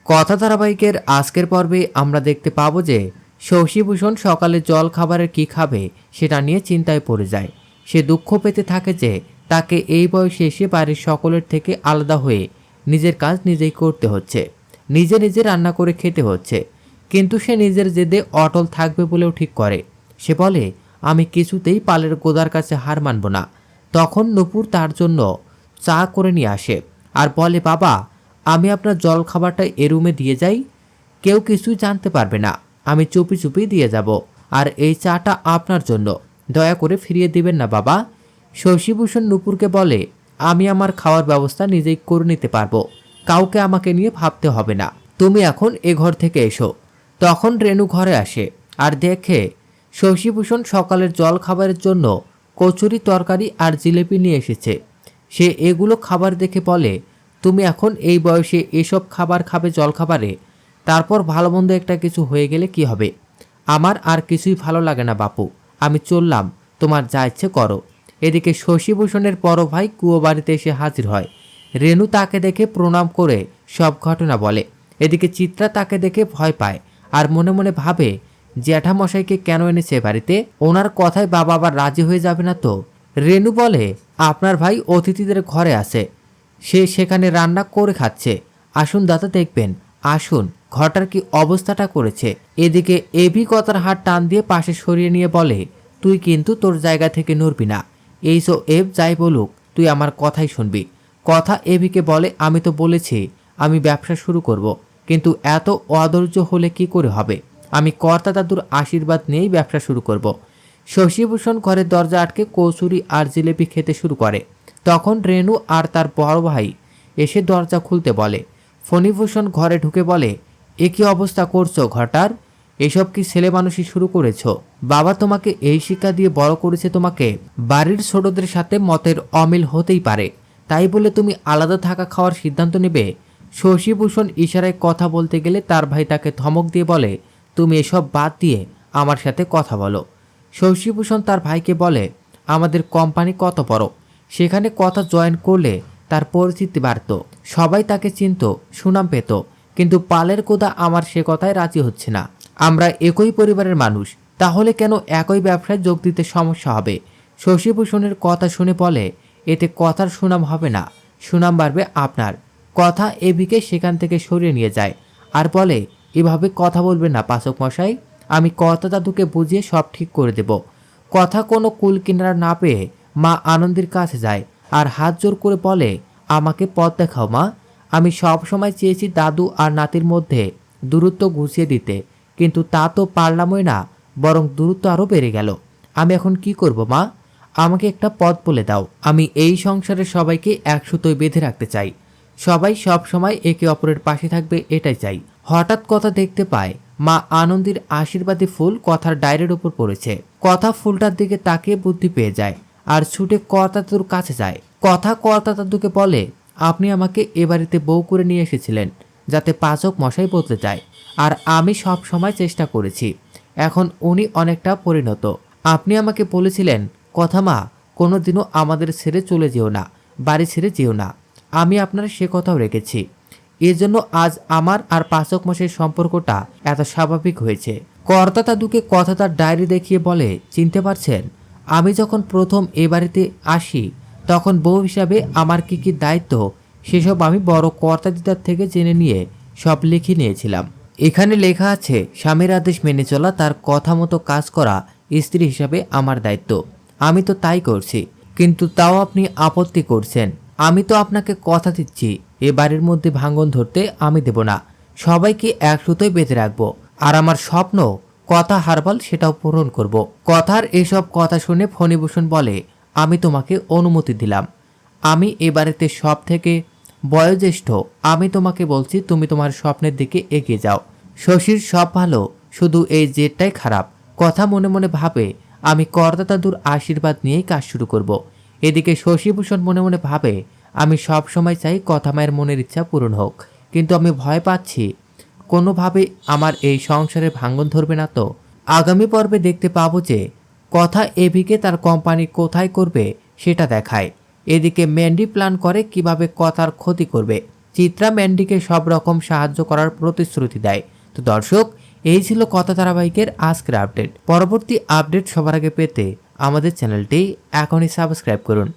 কথা ধারাবাহিকের আজকের পর্বে আমরা দেখতে পাবো যে শশীভূষণ সকালে জল খাবারের কি খাবে সেটা নিয়ে চিন্তায় পড়ে যায়। সে দুঃখ পেতে থাকে যে তাকে এই বয়সে এসে বাড়ির সকলের থেকে আলাদা হয়ে নিজের কাজ নিজেই করতে হচ্ছে, নিজে নিজে রান্না করে খেতে হচ্ছে। কিন্তু সে নিজের জেদে অটল থাকবে বলেও ঠিক করে। সে বলে, আমি কিছুতেই পালের গোদার কাছে হার মানব না। তখন নূপুর তার জন্য চা করে নিয়ে আসে আর বলে, বাবা, আমি আপনার জল খাবারটা এ রুমে দিয়ে যাই, কেউ কিছুই জানতে পারবে না, আমি চুপি চুপি দিয়ে যাব। আর এই চাটা আপনার জন্য, দয়া করে ফিরিয়ে দিবেন না বাবা। শশীভূষণ নূপুরকে বলে, আমি আমার খাওয়ার ব্যবস্থা নিজেই করে নিতে পারবো, কাউকে আমাকে নিয়ে ভাবতে হবে না, তুমি এখন এ ঘর থেকে এসো। তখন রেণু ঘরে আসে আর দেখে শশীভূষণ সকালের জল খাবারের জন্য কচুরি, তরকারি আর জিলেপি নিয়ে এসেছে। সে এগুলো খাবার দেখে বলে, তুমি এখন এই বয়সে এসব খাবার খাবে জলখাবারে? তারপর ভালো মন্দ একটা কিছু হয়ে গেলে কি হবে? আমার আর কিছুই ভালো লাগে না বাপু, আমি চললাম, তোমার যা ইচ্ছে করো। এদিকে শশীভূষণের বড় ভাই কুয়ো বাড়িতে এসে হাজির হয়। রেণু তাকে দেখে প্রণাম করে সব ঘটনা বলে। এদিকে চিত্রা তাকে দেখে ভয় পায় আর মনে মনে ভাবে, জ্যাঠামশাইকে কেন এনেছে বাড়িতে? ওনার কথায় বাবা আবার রাজি হয়ে যাবে না তো? রেণু বলে, আপনার ভাই অতিথিদের ঘরে আছে, সে সেখানে রান্না করে খাচ্ছে, আসুন দাদা দেখবেন, আসুন ঘরটার কি অবস্থাটা করেছে। এদিকে এভি কথার হাত টান দিয়ে পাশে সরিয়ে নিয়ে বলে, তুই কিন্তু তোর জায়গা থেকে নড়বি না, এই সো এভ যাই বলুক তুই আমার কথাই শুনবি। কথা এভিকে বলে, আমি তো বলেছি আমি ব্যবসা শুরু করব, কিন্তু এত অধৈর্য হলে কি করে হবে? আমি কর্তা দাদুর আশীর্বাদ নিয়েই ব্যবসা শুরু করব। শশীভূষণ ঘরের দরজা আটকে কচুরি আর জিলেপি খেতে শুরু করে। তখন রেণু আর তার বড় ভাই এসে দরজা খুলতে বলে। ফণীভূষণ ঘরে ঢুকে বলে, এ কি অবস্থা করছো ঘরটার? এসব কি ছেলে মানুষই শুরু করেছো? বাবা তোমাকে এই শিক্ষা দিয়ে বড় করেছে, তোমাকে বাড়ির ছোটদের সাথে মতের অমিল হতেই পারে, তাই বলে তুমি আলাদা থাকা খাওয়ার সিদ্ধান্ত নেবে? শশীভূষণ ইশারায় কথা বলতে গেলে তার ভাই তাকে ধমক দিয়ে বলে, তুমি এসব বাদ দিয়ে আমার সাথে কথা বলো। শশীভূষণ তার ভাইকে বলে, আমাদের কোম্পানি কত বড়, সেখানে কথা জয়েন করলে তার পরিচিতি বাড়ত, সবাই তাকে চিনত, সুনাম পেত। কিন্তু পালের কোদা আমার সে কথায় রাজি হচ্ছে না। আমরা একই পরিবারের মানুষ, তাহলে কেন একই ব্যবসায় যোগ দিতে সমস্যা হবে? শশীভূষণের কথা শুনে বলে, এতে কথার সুনাম হবে না, সুনাম বাড়বে আপনার। কথা এভিকে সেখান থেকে সরিয়ে নিয়ে যায় আর বলে, এভাবে কথা বলবেন না পাচক মশাই, আমি কথা দাদুকে বুঝিয়ে সব ঠিক করে দেব। কথা কোনো কুল কিনারা না পেয়ে মা আনন্দের কাছে যায় আর হাত জোর করে বলে, আমাকে পথ দেখাও মা, আমি সব সময় চেয়েছি দাদু আর নাতির মধ্যে দূরত্ব ঘুষিয়ে দিতে, কিন্তু তা তো পারলামই না, বরং দূরত্ব আরও বেড়ে গেল। আমি এখন কি করব মা? আমাকে একটা পথ বলে দাও। আমি এই সংসারের সবাইকে এক সুতোয় বেঁধে রাখতে চাই, সবাই সব সময় একে অপরের পাশে থাকবে, এটাই চাই। হঠাৎ কথা দেখতে পায় মা আনন্দের আশীর্বাদী ফুল কথার ডায়ের উপর পড়েছে। কথা ফুলটার দিকে তাকিয়ে বুদ্ধি পেয়ে যায় আর ছুটে কর্তা দাদুর কাছে যায়। কথা কর্তা দাদুকে বলে, আপনি আমাকে এ বাড়িতে বউ করে নিয়ে এসেছিলেন যাতে পাচক মশাই বদলে যায়, আর আমি সব সময় চেষ্টা করেছি, এখন উনি অনেকটা পরিণত। আপনি আমাকে বলেছিলেন, কথা মা, কোনোদিনও আমাদের ছেড়ে চলে যেও না, বাড়ি ছেড়ে যেও না, আমি আপনার সে কথাও রেখেছি। এজন্য আজ আমার আর পাচক মশাইয়ের সম্পর্কটা এত স্বাভাবিক হয়েছে। কর্তা দাদুকে কথা তার ডায়েরি দেখিয়ে বলে, চিনতে পারছেন, আমি যখন প্রথম এ বাড়িতে আসি তখন বউ হিসাবে আমার কি কি দায়িত্ব সেসব আমি বড় কর্তা দিদার থেকে জেনে নিয়ে সব লিখে নিয়েছিলাম। এখানে লেখা আছে, স্বামীর আদেশ মেনে চলা, তার কথা মতো কাজ করা স্ত্রী হিসাবে আমার দায়িত্ব। আমি তো তাই করছি, কিন্তু তাও আপনি আপত্তি করছেন। আমি তো আপনাকে কথা দিচ্ছি, এ বাড়ির মধ্যে ভাঙন ধরতে আমি দেব না, সবাইকে এক সুতোয় বেঁধে রাখবো, আর আমার স্বপ্ন কথা হারবাল সেটাও পূরণ করব। কথার এসব কথা শুনে ফণীভূষণ বলে, আমি তোমাকে অনুমতি দিলাম, আমি এ বাড়িতে সব থেকে বয়োজ্যেষ্ঠ, আমি তোমাকে বলছি তুমি তোমার স্বপ্নের দিকে এগিয়ে যাও। শশীর সব ভালো, শুধু এই জেদটাই খারাপ। কথা মনে মনে ভাবে, আমি কর্তা দাদুর আশীর্বাদ নিয়েই কাজ শুরু করব। এদিকে শশীভূষণ মনে মনে ভাবে, আমি সব সময় চাই কথা মায়ের মনের ইচ্ছা পূরণ হোক, কিন্তু আমি ভয় পাচ্ছি কোনোভাবে আমার এই সংসারে ভাঙন ধরবে না তো। আগামী পর্বে দেখতে পাবো যে কথা এভিকে তার কোম্পানি কোথায় করবে সেটা দেখায়। এদিকে ম্যান্ডি প্ল্যান করে কিভাবে কথার ক্ষতি করবে। চিত্রা ম্যান্ডিকে সব রকম সাহায্য করার প্রতিশ্রুতি দেয়। তো দর্শক, এই ছিল কথা ধারাবাহিকের আজকের আপডেট। পরবর্তী আপডেট সবার আগে পেতে আমাদের চ্যানেলটি এখনই সাবস্ক্রাইব করুন।